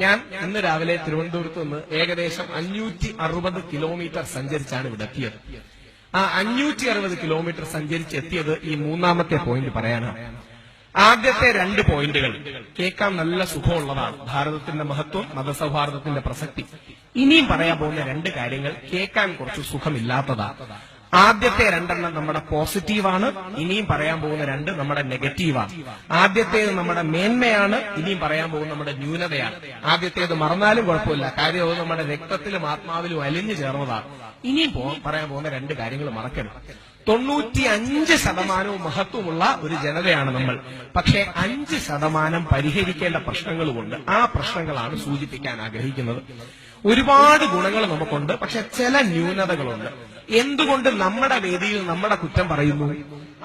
ഞാൻ ഇന്ന് രാവിലെ തിരുവനന്തപുരത്ത് നിന്ന് ഏകദേശം 560 കിലോമീറ്റർ സഞ്ചരിച്ചാണ് ഇവിടെ എത്തിയത്. ആ 560 കിലോമീറ്റർ സഞ്ചരിച്ചെത്തിയത് ഈ മൂന്നാമത്തെ പോയിന്റ് പറയാനാണ്. ആദ്യത്തെ 2 പോയിന്റുകൾ കേൾക്കാൻ നല്ല സുഖമുള്ളതാണ്. ഭാരതത്തിന്റെ മഹത്വം, മതസൗഹാർദ്ദത്തിന്റെ പ്രസക്തി. ഇനിയും പറയാൻ പോകുന്ന 2 കാര്യങ്ങൾ കേൾക്കാൻ കുറച്ച് സുഖമില്ലാത്തതാണ്. ആദ്യത്തെ 2 നമ്മുടെ പോസിറ്റീവാണ്, ഇനിയും പറയാൻ പോകുന്ന 2 നമ്മുടെ നെഗറ്റീവാണ്. ആദ്യത്തേത് നമ്മുടെ മേന്മയാണ്, ഇനിയും പറയാൻ പോകുന്ന നമ്മുടെ ന്യൂനതയാണ്. ആദ്യത്തേത് മറന്നാലും കുഴപ്പമില്ല, കാര്യം അത് നമ്മുടെ രക്തത്തിലും ആത്മാവിലും അലിഞ്ഞു ചേർന്നതാണ്. ഇനിയും പറയാൻ പോകുന്ന 2 കാര്യങ്ങൾ മറക്കരുത്. 95% മഹത്വമുള്ള ഒരു ജനതയാണ് നമ്മൾ. പക്ഷേ 5% പരിഹരിക്കേണ്ട പ്രശ്നങ്ങളുമുണ്ട്. ആ പ്രശ്നങ്ങളാണ് സൂചിപ്പിക്കാൻ ആഗ്രഹിക്കുന്നത്. ഒരുപാട് ഗുണങ്ങൾ നമുക്കുണ്ട്, പക്ഷെ ചില ന്യൂനതകളുണ്ട്. എന്തുകൊണ്ട് നമ്മുടെ വേദിയിൽ നമ്മുടെ കുറ്റം പറയുന്നു?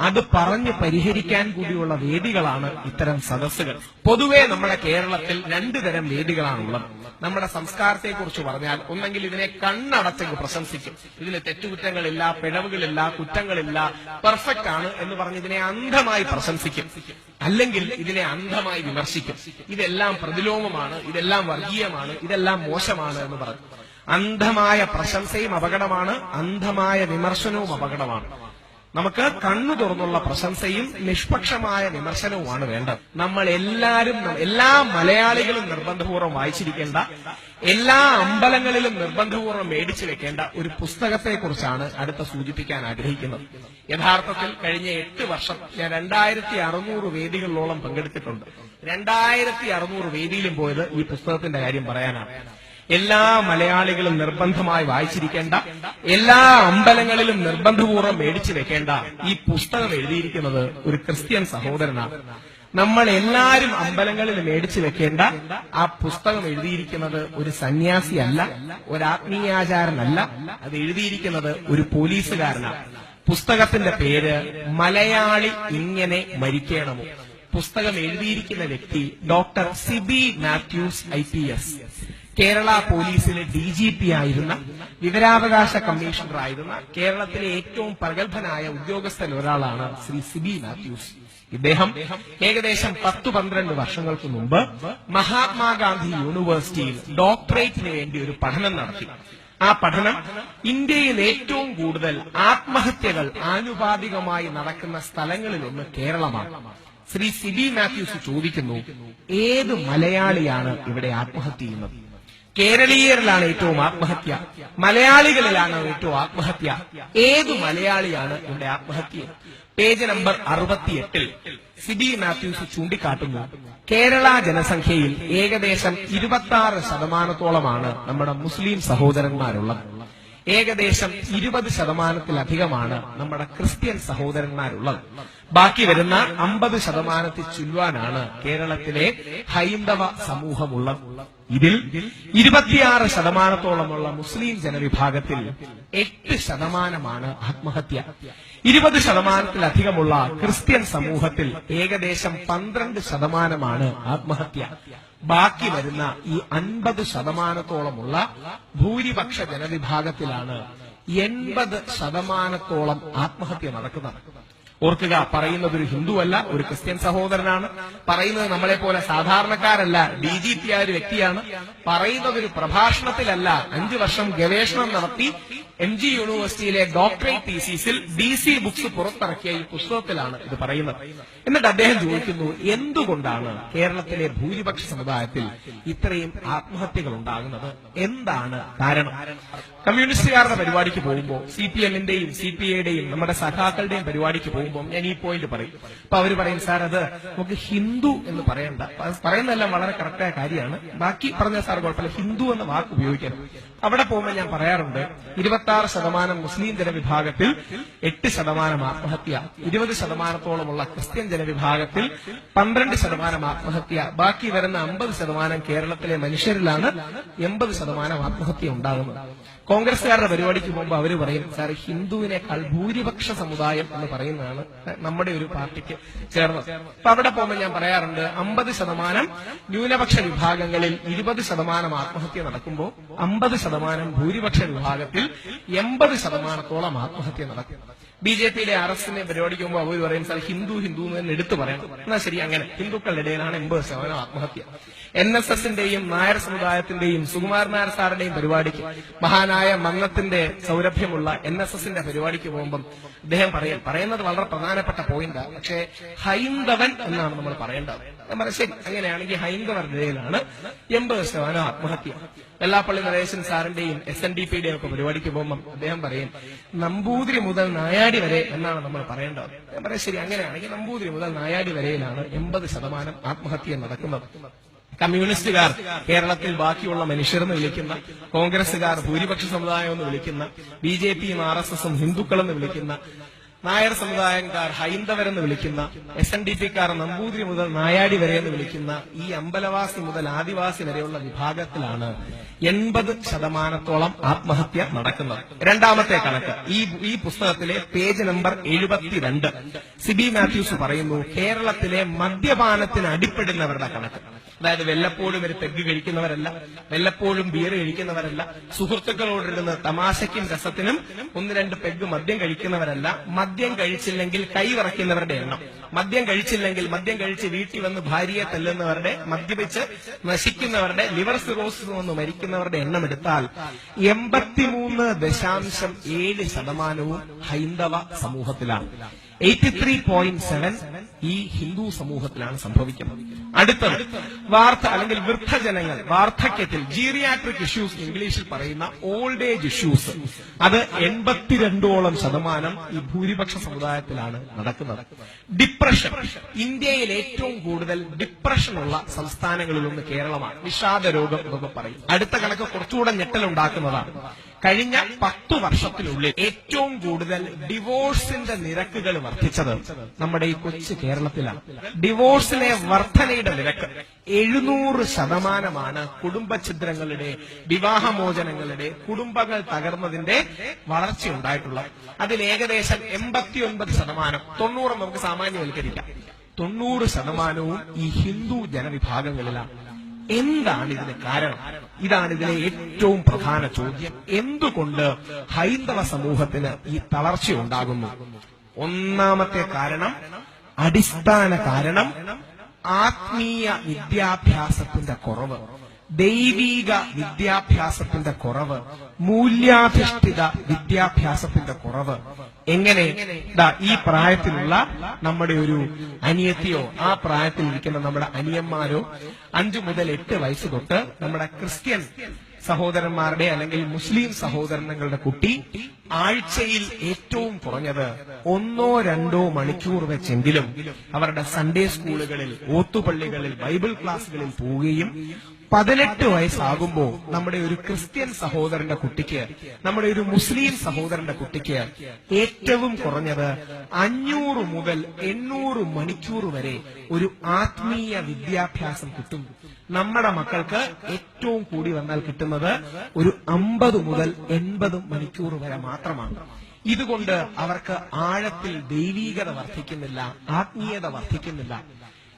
അത് പറഞ്ഞ് പരിഹരിക്കാൻ കൂടിയുള്ള വേദികളാണ് ഇത്തരം സദസ്സുകൾ. പൊതുവെ നമ്മുടെ കേരളത്തിൽ 2 തരം വേദികളാണുള്ളത്. നമ്മുടെ സംസ്കാരത്തെക്കുറിച്ച് പറഞ്ഞാൽ ഒന്നെങ്കിൽ ഇതിനെ കണ്ണടച്ചെങ്കിൽ പ്രശംസിക്കും, ഇതിന് തെറ്റുകുറ്റങ്ങളില്ല, പിഴവുകളില്ല, കുറ്റങ്ങളില്ല, പെർഫെക്റ്റ് ആണ് എന്ന് പറഞ്ഞ് ഇതിനെ അന്ധമായി പ്രശംസിക്കും. അല്ലെങ്കിൽ ഇതിനെ അന്ധമായി വിമർശിക്കും. ഇതെല്ലാം പ്രതിലോമമാണ്, ഇതെല്ലാം വർഗീയമാണ്, ഇതെല്ലാം മോശമാണ് എന്ന് പറഞ്ഞു. അന്ധമായ പ്രശംസയും അപകടമാണ്, അന്ധമായ വിമർശനവും അപകടമാണ്. നമുക്ക് കണ്ണു തുറന്നുള്ള പ്രശംസയും നിഷ്പക്ഷമായ വിമർശനവുമാണ് വേണ്ടത്. നമ്മൾ എല്ലാ മലയാളികളും നിർബന്ധപൂർവ്വം വായിച്ചിരിക്കേണ്ട, എല്ലാ അമ്പലങ്ങളിലും നിർബന്ധപൂർവ്വം മേടിച്ചു വെക്കേണ്ട ഒരു പുസ്തകത്തെക്കുറിച്ചാണ് അടുത്ത സൂചിപ്പിക്കാൻ ആഗ്രഹിക്കുന്നത്. യഥാർത്ഥത്തിൽ കഴിഞ്ഞ 8 വർഷം ഞാൻ 2600 വേദികളിലോളം പങ്കെടുത്തിട്ടുണ്ട്. 2600 വേദിയിലും പോയത് ഈ പുസ്തകത്തിന്റെ കാര്യം പറയാനാണ്. എല്ലാ മലയാളികളും നിർബന്ധമായി വായിച്ചിരിക്കേണ്ട, എല്ലാ അമ്പലങ്ങളിലും നിർബന്ധപൂർവ്വം മേടിച്ചു വെക്കേണ്ട ഈ പുസ്തകം എഴുതിയിരിക്കുന്നത് ഒരു ക്രിസ്ത്യൻ സഹോദരനാണ്. നമ്മൾ എല്ലാവരും അമ്പലങ്ങളിൽ മേടിച്ചു വെക്കേണ്ട ആ പുസ്തകം എഴുതിയിരിക്കുന്നത് ഒരു സന്യാസിയല്ല, ഒരു ആത്മീയാചാരനല്ല, അത് എഴുതിയിരിക്കുന്നത് ഒരു പോലീസുകാരനാണ്. പുസ്തകത്തിന്റെ പേര് മലയാളി ഇങ്ങനെ മരിക്കണമോ. പുസ്തകം എഴുതിയിരിക്കുന്ന വ്യക്തി ഡോക്ടർ സിബി മാത്യൂസ് IPS, കേരള പോലീസിലെ DGP ആയിരുന്ന, വിവരാവകാശ കമ്മീഷണർ ആയിരുന്ന കേരളത്തിലെ ഏറ്റവും പ്രഗത്ഭനായ ഉദ്യോഗസ്ഥരിൽ ഒരാളാണ് ശ്രീ സിബി മാത്യൂസ്. ഇദ്ദേഹം ഏകദേശം 10-12 വർഷങ്ങൾക്ക് മുമ്പ് മഹാത്മാഗാന്ധി യൂണിവേഴ്സിറ്റിയിൽ ഡോക്ടറേറ്റിന് വേണ്ടി ഒരു പഠനം നടത്തി. ആ പഠനം ഇന്ത്യയിൽ ഏറ്റവും കൂടുതൽ ആത്മഹത്യകൾ ആനുപാതികമായി നടക്കുന്ന സ്ഥലങ്ങളിലൊന്ന് കേരളമാണ്. ശ്രീ സിബി മാത്യൂസ് ചോദിക്കുന്നു, ഏത് മലയാളിയാണ് ഇവിടെ ആത്മഹത്യ ചെയ്യുന്നത്? കേരളീയരിലാണ് ഏറ്റവും ആത്മഹത്യ, മലയാളികളിലാണ് ഏറ്റവും ആത്മഹത്യ. ഏതു മലയാളിയാണ് ഇവിടെ ആത്മഹത്യ? പേജ് നമ്പർ 68 സിബി മാത്യൂസ് ചൂണ്ടിക്കാട്ടുന്നു, കേരള ജനസംഖ്യയിൽ ഏകദേശം 26%-ഓളമാണ് നമ്മുടെ മുസ്ലിം സഹോദരന്മാരുള്ളത്. ഏകദേശം 20%-ലധികമാണ് നമ്മുടെ ക്രിസ്ത്യൻ സഹോദരന്മാരുള്ളത്. ബാക്കി വരുന്ന 50%-ത്തിൽ ചുല്ലുവാനാണ് കേരളത്തിലെ ഹൈന്ദവ സമൂഹമുള്ളത്. ഇതിൽ 26%-ഓളമുള്ള മുസ്ലിം ജനവിഭാഗത്തിൽ 8% ആത്മഹത്യ. 20%-ലധികമുള്ള ക്രിസ്ത്യൻ സമൂഹത്തിൽ ഏകദേശം 12% ആത്മഹത്യ. ബാക്കി വരുന്ന ഈ 50%-ഓളമുള്ള ഭൂരിപക്ഷ ജനവിഭാഗത്തിലാണ് 80%-ഓളം ആത്മഹത്യ നടക്കുന്നത്. ഓർക്കുക, പറയുന്നത് ഒരു ഹിന്ദുവല്ല, ഒരു ക്രിസ്ത്യൻ സഹോദരനാണ്. പറയുന്നത് നമ്മളെ പോലെ സാധാരണക്കാരല്ല, DGP ആയ ഒരു വ്യക്തിയാണ്. പറയുന്നത് ഒരു പ്രഭാഷണത്തിലല്ല, 5 വർഷം ഗവേഷണം നടത്തി MG യൂണിവേഴ്സിറ്റിയിലെ ഡോക്ടറേറ്റ് തീസിസിൽ DC ബുക്സ് പുറത്തിറക്കിയ ഈ പുസ്തകത്തിലാണ് ഇത് പറയുന്നത്. എന്നിട്ട് അദ്ദേഹം ചോദിക്കുന്നു, എന്തുകൊണ്ടാണ് കേരളത്തിലെ ഭൂരിപക്ഷ സമുദായത്തിൽ ഇത്രയും ആത്മഹത്യകൾ ഉണ്ടാകുന്നത്? എന്താണ് കാരണം? കമ്മ്യൂണിസ്റ്റുകാരുടെ പരിപാടിക്ക് പോകുമ്പോൾ, CPM-ന്റെയും CPA-യുടെയും നമ്മുടെ സഖാക്കളുടെയും പരിപാടിക്ക് പോകുമ്പോൾ ഞാൻ ഈ പോയിന്റ് പറയും. അപ്പൊ അവർ പറയും, സാർ അത് നമുക്ക് ഹിന്ദു എന്ന് പറയണ്ട. പറയുന്നതെല്ലാം വളരെ കറക്റ്റായ കാര്യമാണ്, ബാക്കി പറഞ്ഞ സാർ കുഴപ്പമില്ല, ഹിന്ദു എന്ന വാക്ക് ഉപയോഗിക്കണം. അവിടെ പോകുമ്പോൾ ഞാൻ പറയാറുണ്ട്, 26% മുസ്ലിം ജനവിഭാഗത്തിൽ 8% ആത്മഹത്യ, 20%-ഓളമുള്ള ക്രിസ്ത്യൻ ജനവിഭാഗത്തിൽ 12% ആത്മഹത്യ, ബാക്കി വരുന്ന 50% കേരളത്തിലെ മനുഷ്യരിലാണ് 80% ആത്മഹത്യ ഉണ്ടാകുന്നത്. കോൺഗ്രസുകാരുടെ പരിപാടിക്ക് പോകുമ്പോൾ അവർ പറയും, സാർ ഹിന്ദുവിനേക്കാൾ ഭൂരിപക്ഷ സമുദായം എന്ന് പറയുന്നതാണ് നമ്മുടെ ഒരു പാർട്ടിക്ക് ചേർന്നത്. അപ്പൊ അവിടെ പോകുമ്പോൾ ഞാൻ പറയാറുണ്ട്, 50% ന്യൂനപക്ഷ വിഭാഗങ്ങളിൽ 20% ആത്മഹത്യ നടക്കുമ്പോൾ 50% ഭൂരിപക്ഷ വിഭാഗത്തിൽ 80%-ഓളം ആത്മഹത്യ നടക്കും. BJP-യിലെ RSSന്റെ പരിപാടിക്ക് മുമ്പ് അവർ പറയും സാർ ഹിന്ദു എന്ന് തന്നെ എടുത്തു പറയണം. എന്നാൽ ശരി, അങ്ങനെ ഹിന്ദുക്കളുടെ ഇടയിലാണ് 80% ആത്മഹത്യ. NSSന്റെയും നായർ സമുദായത്തിന്റെയും സുകുമാരൻ നായർ സാറുടെയും പരിപാടിക്ക്, മഹാനായ മന്നത്തിന്റെ സൗരഭ്യമുള്ള NSSന്റെ പരിപാടിക്ക് പോകുമ്പം അദ്ദേഹം പറയുന്നത് വളരെ പ്രധാനപ്പെട്ട പോയിന്റാണ്. പക്ഷേ ഹൈന്ദവൻ എന്നാണ് നമ്മൾ പറയേണ്ടത്. ഞാൻ പറയാം ശരി, അങ്ങനെയാണെങ്കിൽ ഹൈന്ദവരുടെ ഇടയിലാണ് 80% ആത്മഹത്യ. വെള്ളാപ്പള്ളി നടേശൻ സാറിന്റെയും SNDP-യുടെയും ഒക്കെ പരിപാടിക്ക് പോകുമ്പം അദ്ദേഹം പറയും നമ്പൂതിരി മുതൽ നായാടി വരെ എന്നാണ് നമ്മൾ പറയേണ്ടത്. ഞാൻ പറയാം ശരി, അങ്ങനെയാണെങ്കിൽ നമ്പൂതിരി മുതൽ നായാടി വരെയിലാണ് 80% ആത്മഹത്യ നടക്കുന്നത്. കമ്മ്യൂണിസ്റ്റുകാർ കേരളത്തിൽ ബാക്കിയുള്ള മനുഷ്യരെന്ന് വിളിക്കുന്ന, കോൺഗ്രസുകാർ ഭൂരിപക്ഷ സമുദായം എന്ന് വിളിക്കുന്ന, BJP-യും RSSും ഹിന്ദുക്കളെന്ന് വിളിക്കുന്ന, നായർ സമുദായക്കാർ ഹൈന്ദവരെന്ന് വിളിക്കുന്ന, SNDP-ക്കാർ നമ്പൂതിരി മുതൽ നായാടി വരെ എന്ന് വിളിക്കുന്ന ഈ അമ്പലവാസി മുതൽ ആദിവാസി വരെയുള്ള വിഭാഗത്തിലാണ് 80% ആത്മഹത്യ നടക്കുന്നത്. രണ്ടാമത്തെ കണക്ക് ഈ പുസ്തകത്തിലെ പേജ് നമ്പർ 72 സിബി മാത്യൂസ് പറയുന്നു കേരളത്തിലെ മദ്യപാനത്തിന് അടിപ്പെടുന്നവരുടെ കണക്ക്. അതായത് വല്ലപ്പോഴും ഒരു പെഗ് കഴിക്കുന്നവരല്ല, വല്ലപ്പോഴും ബിയർ കഴിക്കുന്നവരല്ല, സുഹൃത്തുക്കളോടിരുന്ന് തമാശയ്ക്കും രസത്തിനും 1-2 പെഗ് മദ്യം കഴിക്കുന്നവരല്ല, മദ്യം കഴിച്ചില്ലെങ്കിൽ കൈവിറയ്ക്കുന്നവരുടെ എണ്ണം, മദ്യം കഴിച്ച് വീട്ടിൽ വന്ന് ഭാര്യയെ തല്ലുന്നവരുടെ, മദ്യപിച്ച് നശിക്കുന്നവരുടെ, ലിവർ സിറോസിസ് വന്ന് മരിക്കുന്നവരുടെ എണ്ണം എടുത്താൽ 83.7% ഹൈന്ദവ സമൂഹത്തിലാണ്. 83.7 ഈ ഹിന്ദു സമൂഹത്തിലാണ് സംഭവിക്കുന്നത്. അടുത്തത് അല്ലെങ്കിൽ വൃദ്ധജനങ്ങൾ, വാർദ്ധക്യത്തിൽ ജീറിയാട്രിക് ഇഷ്യൂസ് ഇംഗ്ലീഷിൽ പറയുന്ന ഓൾഡ് ഏജ് ഇഷ്യൂസ്, അത് 82% ഈ ഭൂരിപക്ഷ സമുദായത്തിലാണ് നടക്കുന്നത്. ഡിപ്രഷൻ, ഇന്ത്യയിൽ ഏറ്റവും കൂടുതൽ ഡിപ്രഷനുള്ള സംസ്ഥാനങ്ങളിലൊന്ന് കേരളമാണ്. വിഷാദ രോഗം എന്നൊക്കെ പറയും. അടുത്ത കണക്ക് കുറച്ചുകൂടെ ഞെട്ടലുണ്ടാക്കുന്നതാണ്. കഴിഞ്ഞ 10 വർഷത്തിനുള്ളിൽ ഏറ്റവും കൂടുതൽ ഡിവോഴ്സിന്റെ നിരക്കുകൾ വർദ്ധിച്ചത് നമ്മുടെ ഈ കൊച്ചു കേരളത്തിലാണ്. ഡിവോഴ്സിലെ വർധനയുടെ നിരക്ക് 700% കുടുംബഛിദ്രങ്ങളുടെ, വിവാഹമോചനങ്ങളുടെ, കുടുംബങ്ങൾ തകർന്നതിന്റെ വളർച്ചയുണ്ടായിട്ടുള്ളത്. അതിൽ ഏകദേശം 89%, 90 നമുക്ക് സാമാന്യവൽക്കരിക്കാം, 90% ഈ ഹിന്ദു ജനവിഭാഗങ്ങളിലാണ്. എന്താണ് ഇതിന് കാരണം? ഇതാണ് ഇതിലെ ഏറ്റവും പ്രധാന ചോദ്യം. എന്തുകൊണ്ട് ഹൈന്ദവ സമൂഹത്തിന് ഈ തളർച്ചയുണ്ടാകുന്നു? ഒന്നാമത്തെ കാരണം, അടിസ്ഥാന കാരണം ആത്മീയ വിദ്യാഭ്യാസത്തിന്റെ കുറവ്, ദൈവീക വിദ്യാഭ്യാസത്തിന്റെ കുറവ്, മൂല്യാധിഷ്ഠിത വിദ്യാഭ്യാസത്തിന്റെ കുറവ്. എങ്ങനെ? ഈ പ്രായത്തിലുള്ള നമ്മുടെ ഒരു അനിയത്തിയോ ആ പ്രായത്തിലിരിക്കുന്ന നമ്മുടെ അനിയന്മാരോ 5 മുതൽ 8 വയസ്സ് തൊട്ട് നമ്മുടെ ക്രിസ്ത്യൻ സഹോദരന്മാരുടെ അല്ലെങ്കിൽ മുസ്ലിം സഹോദരങ്ങളുടെ കുട്ടി ആഴ്ചയിൽ ഏറ്റവും കുറഞ്ഞത് 1-2 മണിക്കൂർ വെച്ചെങ്കിലും അവരുടെ സൺഡേ സ്കൂളുകളിൽ, ഓത്തുപള്ളികളിൽ, ബൈബിൾ ക്ലാസുകളിൽ പോവുകയും 18 വയസ്സാകുമ്പോൾ നമ്മുടെ ഒരു ക്രിസ്ത്യൻ സഹോദരന്റെ കുട്ടിക്ക്, നമ്മുടെ ഒരു മുസ്ലിം സഹോദരന്റെ കുട്ടിക്ക് ഏറ്റവും കുറഞ്ഞത് 500 മുതൽ 800 മണിക്കൂർ വരെ ഒരു ആത്മീയ വിദ്യാഭ്യാസം കിട്ടും. നമ്മുടെ മക്കൾക്ക് ഏറ്റവും കൂടി വന്നാൽ കിട്ടുന്നത് ഒരു 50 മുതൽ 80 മണിക്കൂർ വരെ മാത്രമാണ്. ഇതുകൊണ്ട് അവർക്ക് ആഴത്തിൽ ദൈവീകത വർദ്ധിക്കുന്നില്ല, ആത്മീയത വർദ്ധിക്കുന്നില്ല.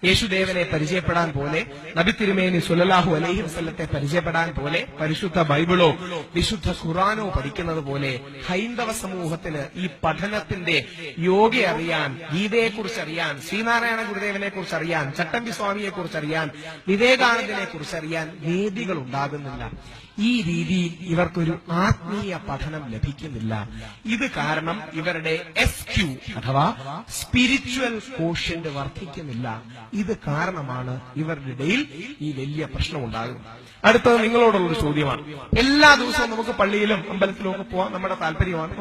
യേശുദേവനെ പരിചയപ്പെടാൻ പോലെ, നബി തിരുമേനി സ്വല്ലല്ലാഹു അലൈഹി വസല്ലത്തെ പരിചയപ്പെടാൻ പോലെ, പരിശുദ്ധ ബൈബിളോ വിശുദ്ധ ഖുർആനോ പഠിക്കുന്നത് പോലെ ഹൈന്ദവ സമൂഹത്തിന് ഈ പഠനത്തിന്റെ യോഗ അറിയാൻ, ഗീതയെക്കുറിച്ച് അറിയാൻ, ശ്രീനാരായണ ഗുരുദേവനെ കുറിച്ച് അറിയാൻ, ചട്ടമ്പി സ്വാമിയെ കുറിച്ച് അറിയാൻ, വിവേകാനന്ദനെ കുറിച്ച് അറിയാൻ വേദികൾ ഉണ്ടാകുന്നില്ല. ഈ രീതിയിൽ ഇവർക്കൊരു ആത്മീയ പഠനം ലഭിക്കുന്നില്ല. ഇത് കാരണം ഇവരുടെ SQ അഥവാ സ്പിരിച്വൽ കോഷ്യന്റ് വർദ്ധിക്കുന്നില്ല. ഇത് കാരണമാണ് ഇവരുടെ ഇടയിൽ ഈ വലിയ പ്രശ്നം ഉണ്ടാകുന്നത്. അടുത്തത് നിങ്ങളോടുള്ളൊരു ചോദ്യമാണ്. എല്ലാ ദിവസവും നമുക്ക് പള്ളിയിലും അമ്പലത്തിലും ഒക്കെ പോകാൻ നമ്മുടെ താല്പര്യമാണ്.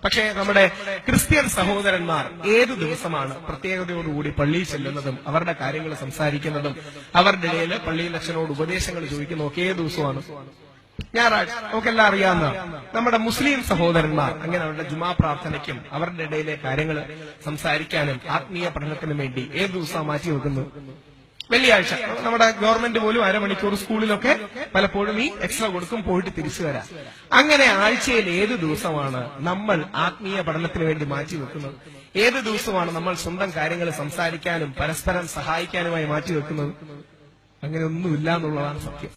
പക്ഷേ നമ്മുടെ ക്രിസ്ത്യൻ സഹോദരന്മാർ ഏതു ദിവസമാണ് പ്രത്യേകതയോടുകൂടി പള്ളിയിൽ ചെല്ലുന്നതും അവരുടെ കാര്യങ്ങൾ സംസാരിക്കുന്നതും അവരുടെ ഇടയിൽ പള്ളിയിൽ അച്ഛനോട് ഉപദേശങ്ങൾ ചോദിക്കുന്നതും ഒക്കെ ഏത് ദിവസമാണ്? ഞായറാഴ്ച. നമുക്കെല്ലാം അറിയാവുന്ന നമ്മുടെ മുസ്ലിം സഹോദരന്മാർ അങ്ങനെ അവരുടെ ജുമാ പ്രാർത്ഥനയ്ക്കും അവരുടെ ഇടയിലെ കാര്യങ്ങൾ സംസാരിക്കാനും ആത്മീയ പഠനത്തിനും വേണ്ടി ഏത് ദിവസമാണ് മാറ്റി വെക്കുന്നു? വെള്ളിയാഴ്ച. നമ്മുടെ ഗവൺമെന്റ് പോലും അരമണിക്കൂർ സ്കൂളിലൊക്കെ പലപ്പോഴും ഈ എക്സ്ട്രാ കൊടുക്കും, പോയിട്ട് തിരിച്ചു വരാം. അങ്ങനെ ആഴ്ചയിൽ ഏത് ദിവസമാണ് നമ്മൾ ആത്മീയ പഠനത്തിന് വേണ്ടി മാറ്റി വെക്കുന്നത്? ഏത് ദിവസമാണ് നമ്മൾ സ്വന്തം കാര്യങ്ങൾ സംസാരിക്കാനും പരസ്പരം സഹായിക്കാനുമായി മാറ്റി വെക്കുന്നത്? അങ്ങനെ ഒന്നുമില്ല എന്നുള്ളതാണ് സത്യം.